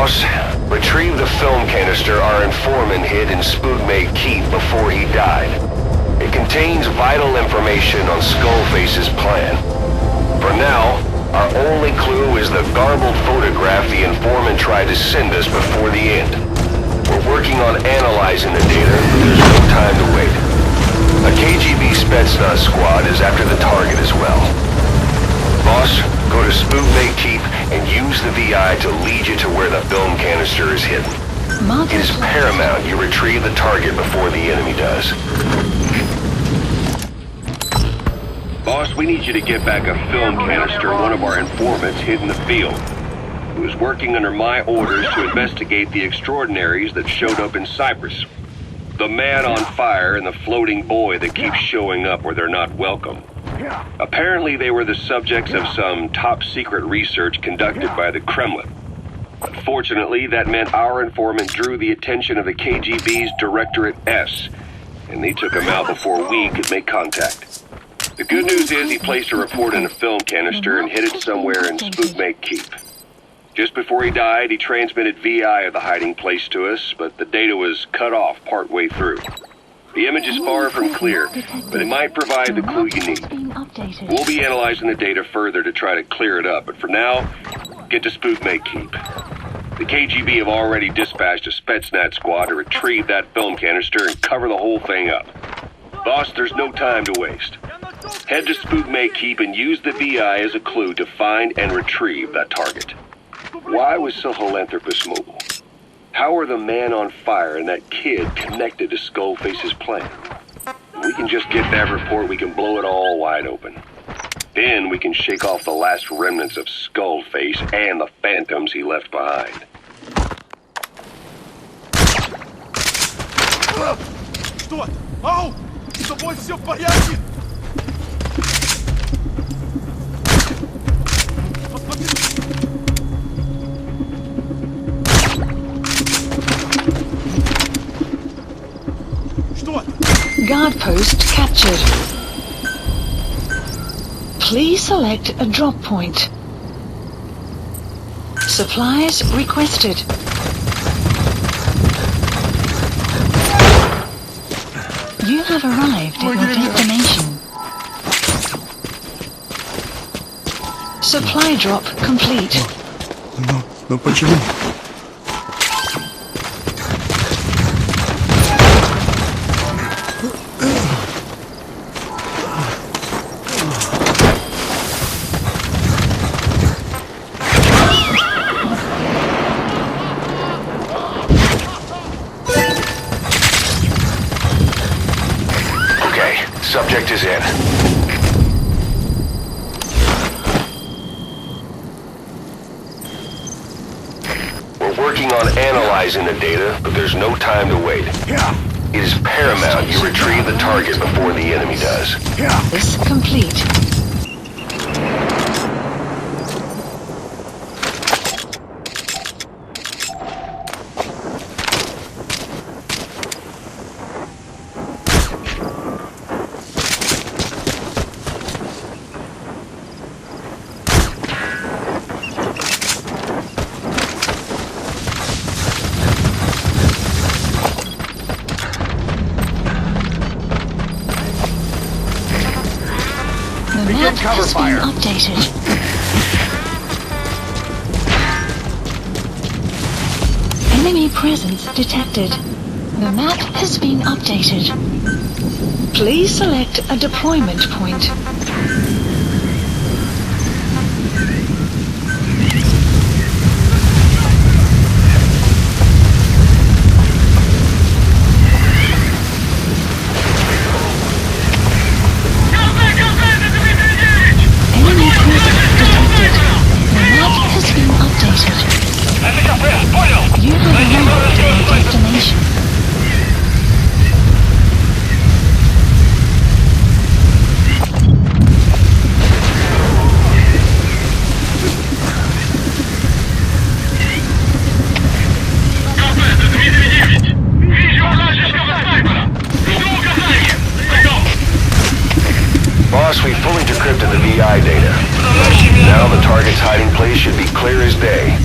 Boss, retrieve the film canister our informant hid in Spugmay Keep before he died. It contains vital information on Skullface's plan. For now, our only clue is the garbled photograph the informant tried to send us before the end. We're working on analyzing the data, but there's no time to wait. A KGB Spetsnaz squad is after the target as well. Boss, go to Spugmay Keep and use the VI to lead you to where the film canister is hidden. It is paramount you retrieve the target before the enemy does. Boss, we need you to get back a film canister one of our informants hid in the field. He was working under my orders to investigate the extraordinaries that showed up in Cyprus. The man on fire and the floating boy that keeps showing up where they're not welcome. Apparently they were the subjects of some top-secret research conducted by the Kremlin. Unfortunately, that meant our informant drew the attention of the KGB's Directorate S, and they took him out before we could make contact. The good news is he placed a report in a film canister and hid it somewhere in Spugmay Keep. Just before he died, he transmitted VI of the hiding place to us, but the data was cut off partway through. The image is far from clear, but it might provide the clue you need. We'll be analyzing the data further to try to clear it up, but for now, get to Spugmay Keep. The KGB have already dispatched a Spetsnaz squad to retrieve that film canister and cover the whole thing up. Boss, there's no time to waste. Head to Spugmay Keep and use the VI as a clue to find and retrieve that target. Why was Sahelanthropus mobile? How are the man on fire and that kid connected to Skullface's plan? If we can just get that report, we can blow it all wide open. Then we can shake off the last remnants of Skullface and the phantoms he left behind. Что? Ау! С тобой все в порядке? Guard post captured. Please select a drop point. Supplies requested. You have arrived at your destination. Supply drop complete. Но почему? Subject is in. We're working on analyzing the data, but there's no time to wait. It is paramount you retrieve the target before the enemy does. This complete. The map has been updated. Enemy presence detected. The map has been updated. Please select a deployment point. You have arrived at your destination. Boss, we fully decrypted the VI data. Now the target's hiding place should be clear as day.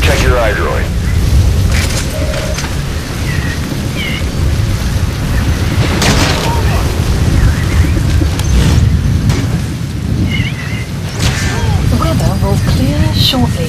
Check your iDroid. shortly.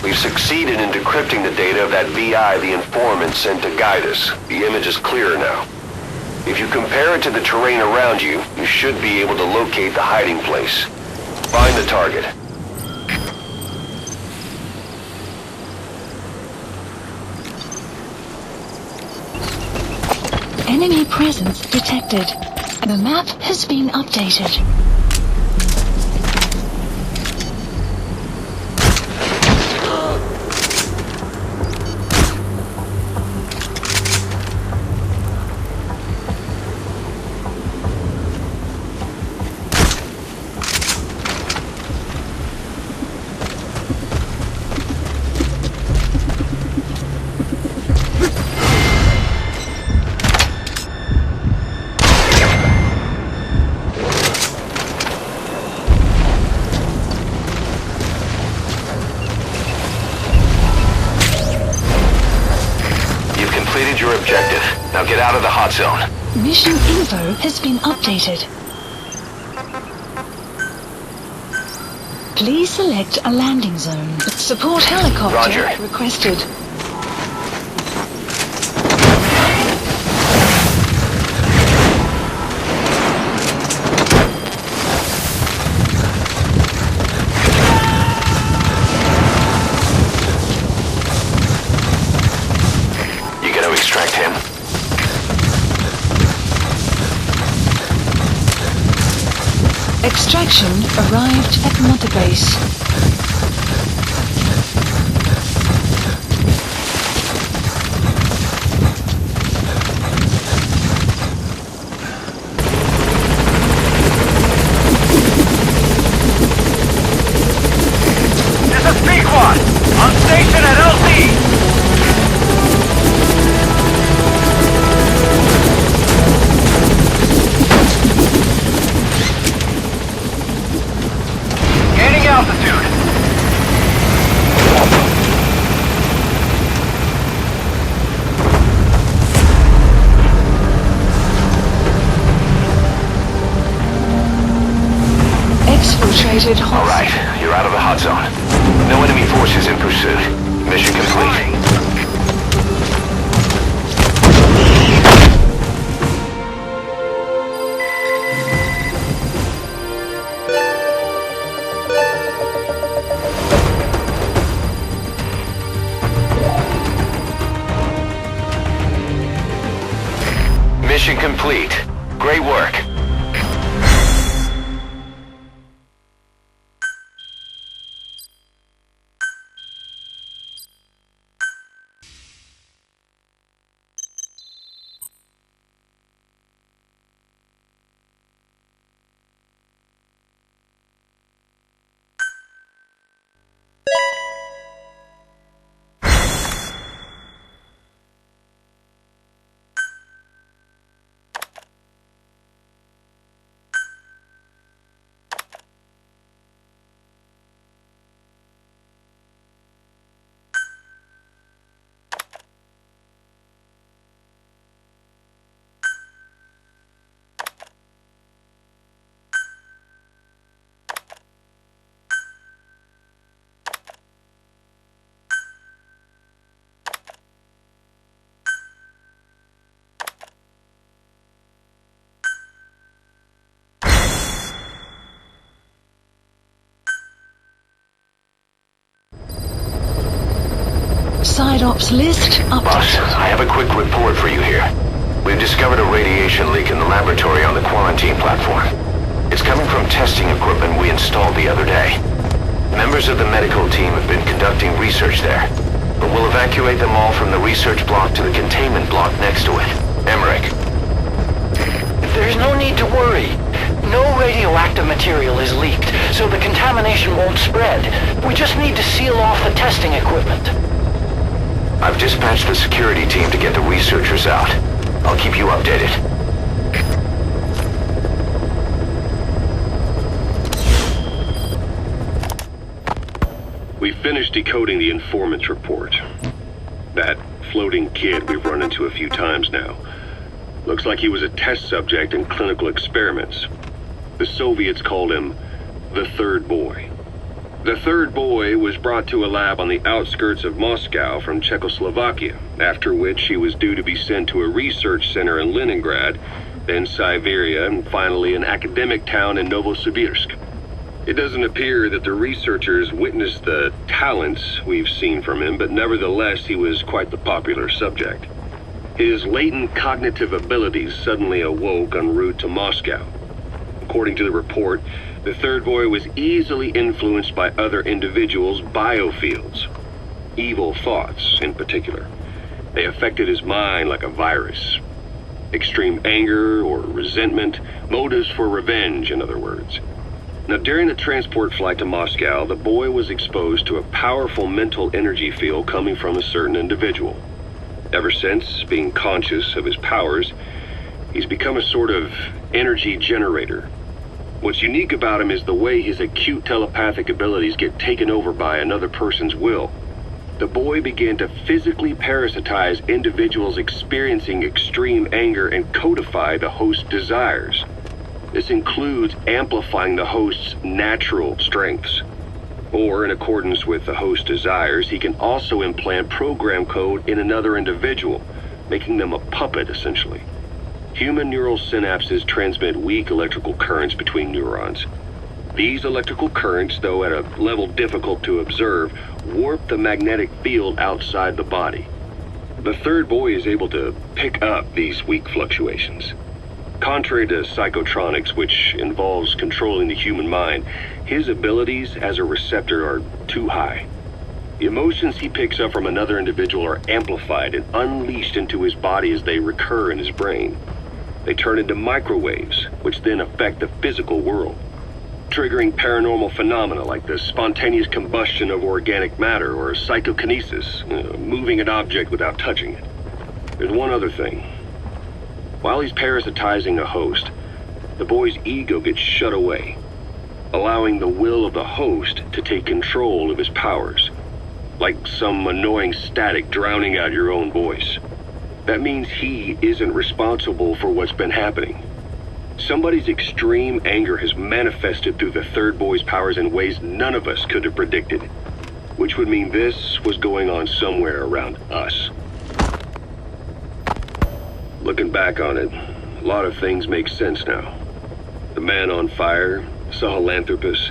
We've succeeded in decrypting the data of that VI the informant sent to guide us. The image is clearer now. If you compare it to the terrain around you, you should be able to locate the hiding place. Find the target. Enemy presence detected. The map has been updated. Completed your objective. Now get out of the hot zone. Mission info has been updated. Please select a landing zone. Support helicopter Roger. requested. Extract him. Extraction arrived at Mother Base. This is Pequod! On station at LZ! Altitude. Exfiltrated hot. All right, you're out of the hot zone. No enemy forces in pursuit. Mission complete. Mission complete. Great work. Side ops list Boss, updated. I have a quick report for you here. We've discovered a radiation leak in the laboratory on the quarantine platform. It's coming from testing equipment we installed the other day. Members of the medical team have been conducting research there, but we'll evacuate them all from the research block to the containment block next to it. Emmerich. There's no need to worry. No radioactive material is leaked, so the contamination won't spread. We just need to seal off the testing equipment. I've dispatched the security team to get the researchers out. I'll keep you updated. We finished decoding the informant's report. That floating kid we've run into a few times now. Looks like he was a test subject in clinical experiments. The Soviets called him the Third Boy. The Third Boy was brought to a lab on the outskirts of Moscow from Czechoslovakia, after which he was due to be sent to a research center in Leningrad, then Siberia, and finally an academic town in Novosibirsk. It doesn't appear that the researchers witnessed the talents we've seen from him, but nevertheless he was quite the popular subject. His latent cognitive abilities suddenly awoke en route to Moscow. According to the report, the Third Boy was easily influenced by other individuals' biofields. Evil thoughts, in particular. They affected his mind like a virus. Extreme anger or resentment, motives for revenge, in other words. Now, during the transport flight to Moscow, the boy was exposed to a powerful mental energy field coming from a certain individual. Ever since, being conscious of his powers, he's become a sort of energy generator. What's unique about him is the way his acute telepathic abilities get taken over by another person's will. The boy began to physically parasitize individuals experiencing extreme anger and codify the host's desires. This includes amplifying the host's natural strengths. Or, in accordance with the host's desires, he can also implant program code in another individual, making them a puppet, essentially. Human neural synapses transmit weak electrical currents between neurons. These electrical currents, though at a level difficult to observe, warp the magnetic field outside the body. The Third Boy is able to pick up these weak fluctuations. Contrary to psychotronics, which involves controlling the human mind, his abilities as a receptor are too high. The emotions he picks up from another individual are amplified and unleashed into his body as they recur in his brain. They turn into microwaves, which then affect the physical world, triggering paranormal phenomena like the spontaneous combustion of organic matter or psychokinesis, moving an object without touching it. There's one other thing. While he's parasitizing a host, the boy's ego gets shut away, allowing the will of the host to take control of his powers, like some annoying static drowning out your own voice. That means he isn't responsible for what's been happening. Somebody's extreme anger has manifested through the Third Boy's powers in ways none of us could have predicted, which would mean this was going on somewhere around us. Looking back on it, a lot of things make sense now. The man on fire, Sahelanthropus,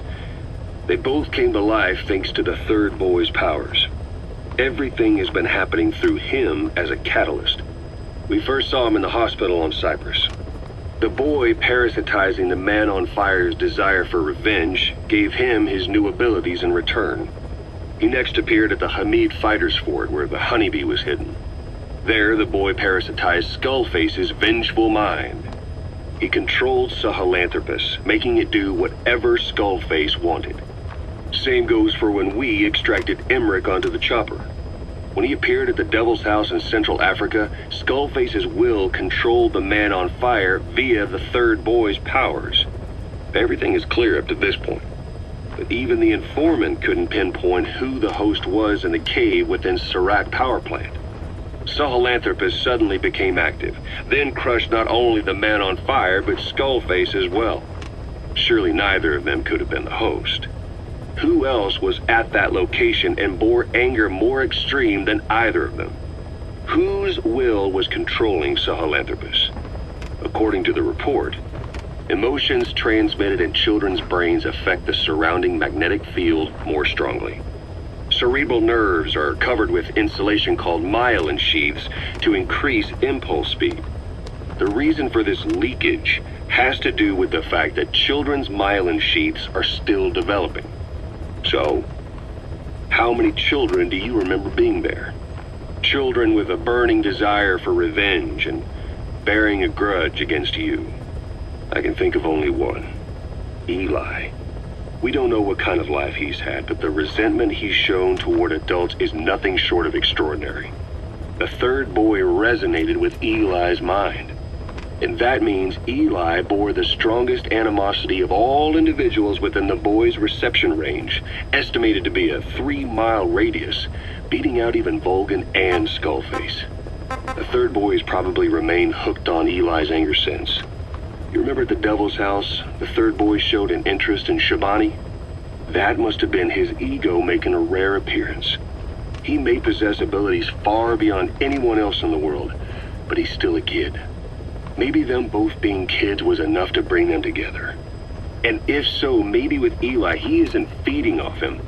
they both came to life thanks to the Third Boy's powers. Everything has been happening through him as a catalyst. We first saw him in the hospital on Cyprus. The boy parasitizing the man on fire's desire for revenge gave him his new abilities in return. He next appeared at the Hamid Fighters Fort where the honeybee was hidden. There, the boy parasitized Skullface's vengeful mind. He controlled Sahelanthropus, making it do whatever Skullface wanted. Same goes for when we extracted Emmerich onto the chopper. When he appeared at the Devil's House in Central Africa, Skullface's will controlled the man on fire via the Third Boy's powers. Everything is clear up to this point. But even the informant couldn't pinpoint who the host was in the cave within Serac power plant. Sahelanthropus suddenly became active, then crushed not only the man on fire, but Skullface as well. Surely neither of them could have been the host. Who else was at that location and bore anger more extreme than either of them? Whose will was controlling Sahelanthropus? According to the report, emotions transmitted in children's brains affect the surrounding magnetic field more strongly. Cerebral nerves are covered with insulation called myelin sheaths to increase impulse speed. The reason for this leakage has to do with the fact that children's myelin sheaths are still developing. So, how many children do you remember being there? Children with a burning desire for revenge and bearing a grudge against you. I can think of only one. Eli. We don't know what kind of life he's had, but the resentment he's shown toward adults is nothing short of extraordinary. The third boy resonated with Eli's mind. And that means Eli bore the strongest animosity of all individuals within the boy's reception range, estimated to be a 3-mile radius, beating out even Volgin and Skullface. The third boy has probably remained hooked on Eli's anger since. You remember at the Devil's House, the third boy showed an interest in Shabani? That must have been his ego making a rare appearance. He may possess abilities far beyond anyone else in the world, but he's still a kid. Maybe them both being kids was enough to bring them together. And if so, maybe with Eli, he isn't feeding off him,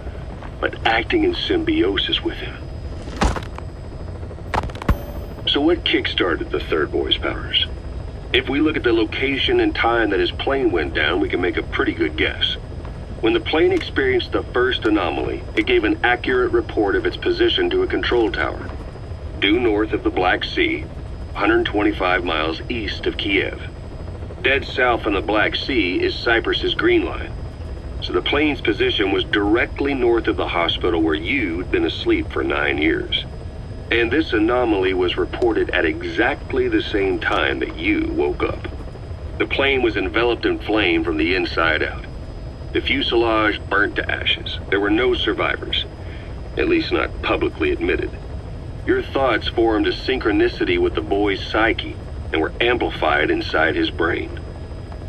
but acting in symbiosis with him. So what kick-started the third boy's powers? If we look at the location and time that his plane went down, we can make a pretty good guess. When the plane experienced the first anomaly, it gave an accurate report of its position to a control tower, due north of the Black Sea, 125 miles east of Kiev. Dead south on the Black Sea is Cyprus's Green Line. So the plane's position was directly north of the hospital where you'd been asleep for 9 years. And this anomaly was reported at exactly the same time that you woke up. The plane was enveloped in flame from the inside out. The fuselage burnt to ashes. There were no survivors, at least not publicly admitted. Your thoughts formed a synchronicity with the boy's psyche and were amplified inside his brain.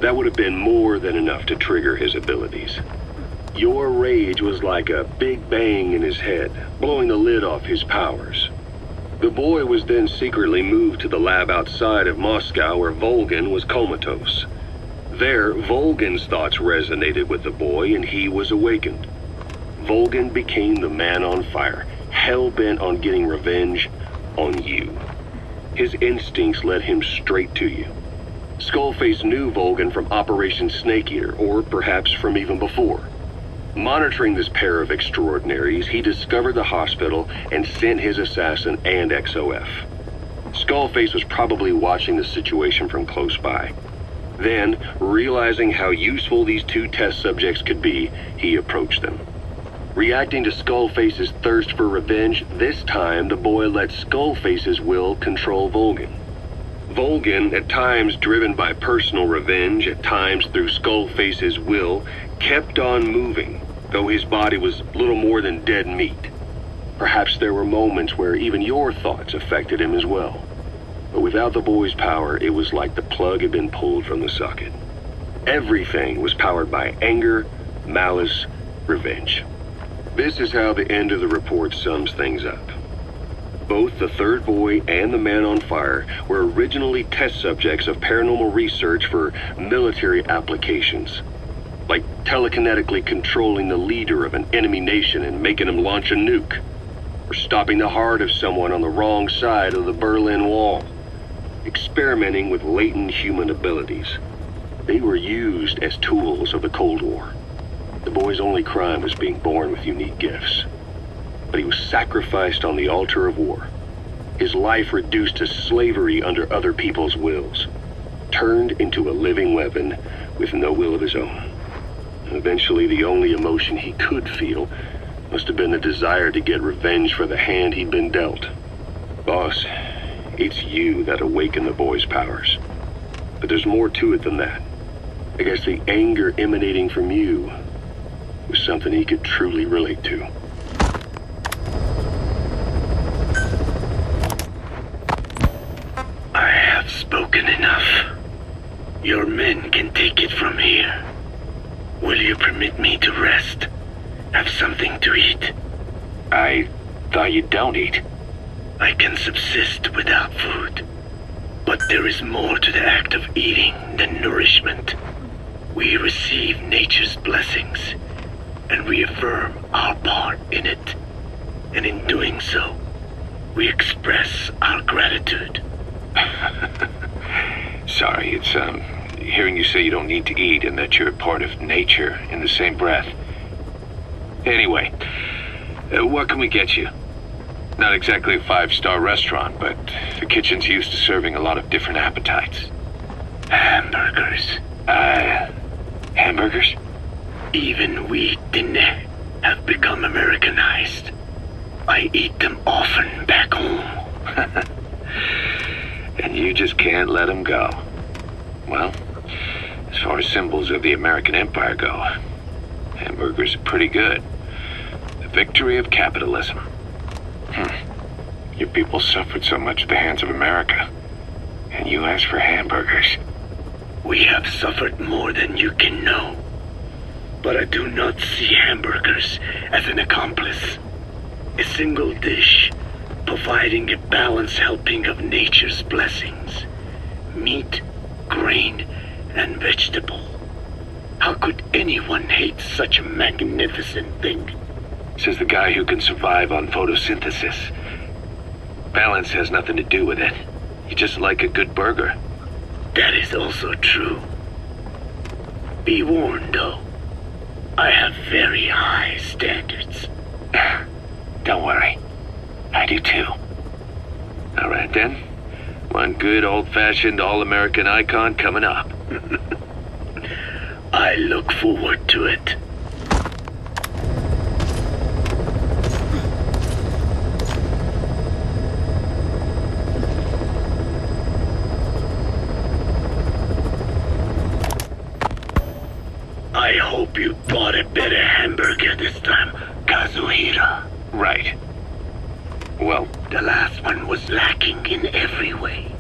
That would have been more than enough to trigger his abilities. Your rage was like a big bang in his head, blowing the lid off his powers. The boy was then secretly moved to the lab outside of Moscow where Volgin was comatose. There, Volgin's thoughts resonated with the boy and he was awakened. Volgin became the man on fire, hell-bent on getting revenge on you. His instincts led him straight to you. Skullface knew Volgin from Operation Snake Eater, or perhaps from even before. Monitoring this pair of extraordinaries, he discovered the hospital and sent his assassin and XOF. Skullface was probably watching the situation from close by. Then, realizing how useful these two test subjects could be, he approached them. Reacting to Skullface's thirst for revenge, this time the boy let Skullface's will control Volgin. Volgin, at times driven by personal revenge, at times through Skullface's will, kept on moving, though his body was little more than dead meat. Perhaps there were moments where even your thoughts affected him as well. But without the boy's power, it was like the plug had been pulled from the socket. Everything was powered by anger, malice, revenge. This is how the end of the report sums things up. Both the third boy and the man on fire were originally test subjects of paranormal research for military applications, like telekinetically controlling the leader of an enemy nation and making him launch a nuke, or stopping the heart of someone on the wrong side of the Berlin Wall, experimenting with latent human abilities. They were used as tools of the Cold War. The boy's only crime was being born with unique gifts. But he was sacrificed on the altar of war. His life reduced to slavery under other people's wills. Turned into a living weapon with no will of his own. And eventually, the only emotion he could feel must have been the desire to get revenge for the hand he'd been dealt. Boss, it's you that awakened the boy's powers. But there's more to it than that. I guess the anger emanating from you was something he could truly relate to. I have spoken enough. Your men can take it from here. Will you permit me to rest? Have something to eat? I thought you don't eat. I can subsist without food. But there is more to the act of eating than nourishment. We receive nature's blessings, and we affirm our part in it. And in doing so, we express our gratitude. Sorry, it's, hearing you say you don't need to eat and that you're part of nature in the same breath. Anyway, what can we get you? Not exactly a 5-star restaurant, but the kitchen's used to serving a lot of different appetites. Hamburgers. Hamburgers? Even we Dinne have become Americanized. I eat them often back home. And you just can't let them go. Well, as far as symbols of the American Empire go, hamburgers are pretty good. The victory of capitalism. Your people suffered so much at the hands of America, and you asked for hamburgers. We have suffered more than you can know. But I do not see hamburgers as an accomplice. A single dish, providing a balanced helping of nature's blessings. Meat, grain, and vegetable. How could anyone hate such a magnificent thing? Says the guy who can survive on photosynthesis. Balance has nothing to do with it. You just like a good burger. That is also true. Be warned, though. I have very high standards. Don't worry. I do too. All right then. One good old-fashioned all-American icon coming up. I look forward to it. I hope you bought a better hamburger this time, Kazuhira. Right. Well, The last one was lacking in every way.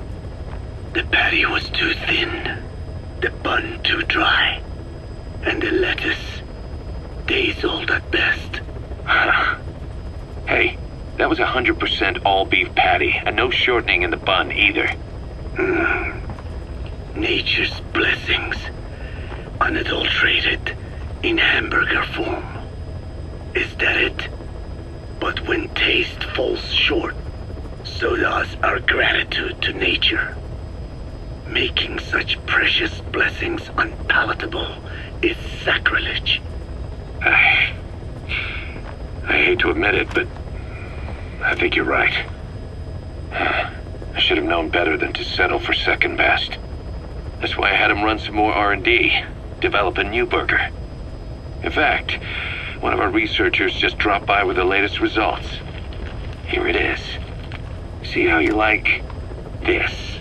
The patty was too thin, the bun too dry, and the lettuce days old at best. hey, that was 100% all-beef patty, and no shortening in the bun either. Nature's blessings, unadulterated, in hamburger form. Is that it? But when taste falls short, so does our gratitude to nature. Making such precious blessings unpalatable is sacrilege. I hate to admit it, but I think you're right. I should have known better than to settle for second best. That's why I had him run some more R&D, develop a new burger. In fact, one of our researchers just dropped by with the latest results. Here it is. See how you like this?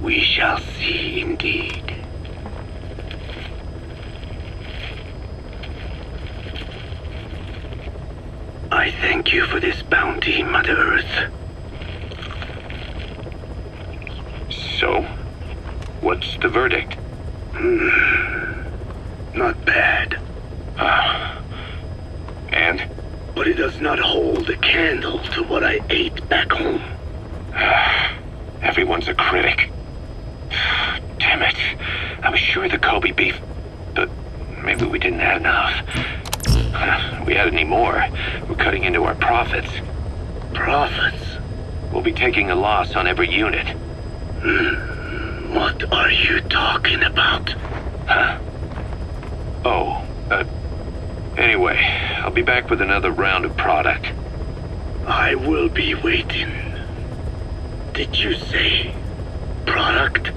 We shall see indeed. I thank you for this bounty, Mother Earth. So, what's the verdict? Not bad. And? But it does not hold a candle to what I ate back home. Everyone's a critic. Damn it. I was sure the Kobe beef... But maybe we didn't have enough. If we had any more, we're cutting into our profits. Profits? We'll be taking a loss on every unit. What are you talking about? Huh? Oh, anyway, I'll be back with another round of product. I will be waiting. Did you say product?